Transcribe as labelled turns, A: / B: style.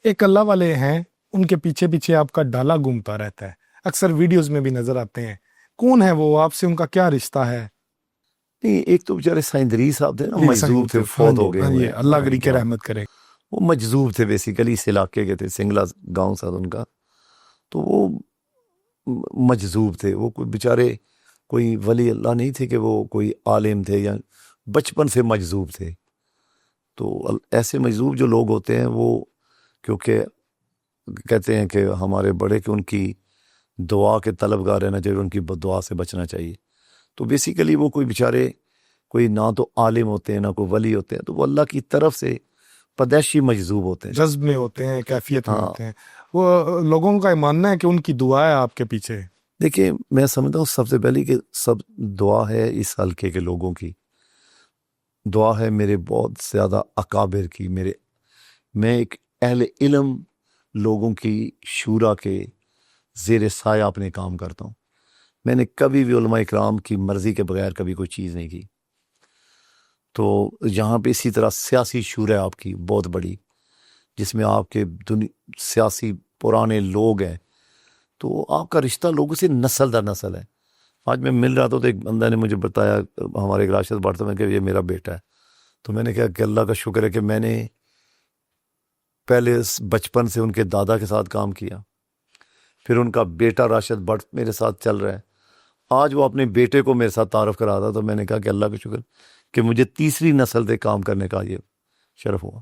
A: ایک اللہ والے ہیں، ان کے پیچھے پیچھے آپ کا ڈالا گھومتا رہتا ہے، اکثر ویڈیوز میں بھی نظر آتے ہیں، کون ہے وہ؟ آپ سے ان کا کیا رشتہ ہے؟
B: نہیں، ایک تو بیچارے سائندری صاحب تھے نا،
A: جی
B: مجذوب تھے،
A: ہاں
B: فوت
A: جی
B: ہو گئے
A: ہاں
B: ہوئے
A: جی، اللہ
B: ہیں
A: گری کے
B: کیا،
A: رحمت کرے۔
B: وہ مجذوب تھے، بیسیکلی اس علاقے کے تھے، سنگلا گاؤں تھا ان کا، تو وہ مجذوب تھے، وہ کوئی بیچارے کوئی ولی اللہ نہیں تھے کہ وہ کوئی عالم تھے، یا بچپن سے مجذوب تھے۔ تو ایسے مجذوب جو لوگ ہوتے ہیں وہ، کیونکہ کہتے ہیں کہ ہمارے بڑے کہ ان کی دعا کے طلبگار رہنا چاہیے، ان کی دعا سے بچنا چاہیے، تو بیسیکلی وہ کوئی بیچارے کوئی نہ تو عالم ہوتے ہیں نہ کوئی ولی ہوتے ہیں، تو وہ اللہ کی طرف سے پدیشی مجذوب ہوتے ہیں۔
A: جذب میں ہوتے ہیں، کیفیت میں
B: ہاں،
A: ہوتے ہیں، وہ لوگوں کا ماننا ہے کہ ان کی دعا ہے آپ کے پیچھے۔
B: دیکھیں میں سمجھتا ہوں سب سے پہلی کہ سب دعا ہے اس حلقے کے لوگوں کی، دعا ہے میرے بہت زیادہ اکابر کی، میں ایک اہل علم لوگوں کی شورا کے زیر سایہ اپنے کام کرتا ہوں۔ میں نے کبھی بھی علماء اکرام کی مرضی کے بغیر کبھی کوئی چیز نہیں کی۔ تو یہاں پہ اسی طرح سیاسی شورا ہے آپ کی بہت بڑی، جس میں آپ کے سیاسی پرانے لوگ ہیں، تو آپ کا رشتہ لوگوں سے نسل در نسل ہے۔ آج میں مل رہا تھا تو ایک بندہ نے مجھے بتایا، ہمارے ایک راشد بڑھتا میں، کہ یہ میرا بیٹا ہے۔ تو میں نے کہا کہ اللہ کا شکر ہے کہ میں نے پہلے بچپن سے ان کے دادا کے ساتھ کام کیا، پھر ان کا بیٹا راشد بٹ میرے ساتھ چل رہا ہے، آج وہ اپنے بیٹے کو میرے ساتھ تعارف کرا تھا، تو میں نے کہا کہ اللہ کا شکر کہ مجھے تیسری نسل سے کام کرنے کا یہ شرف ہوا۔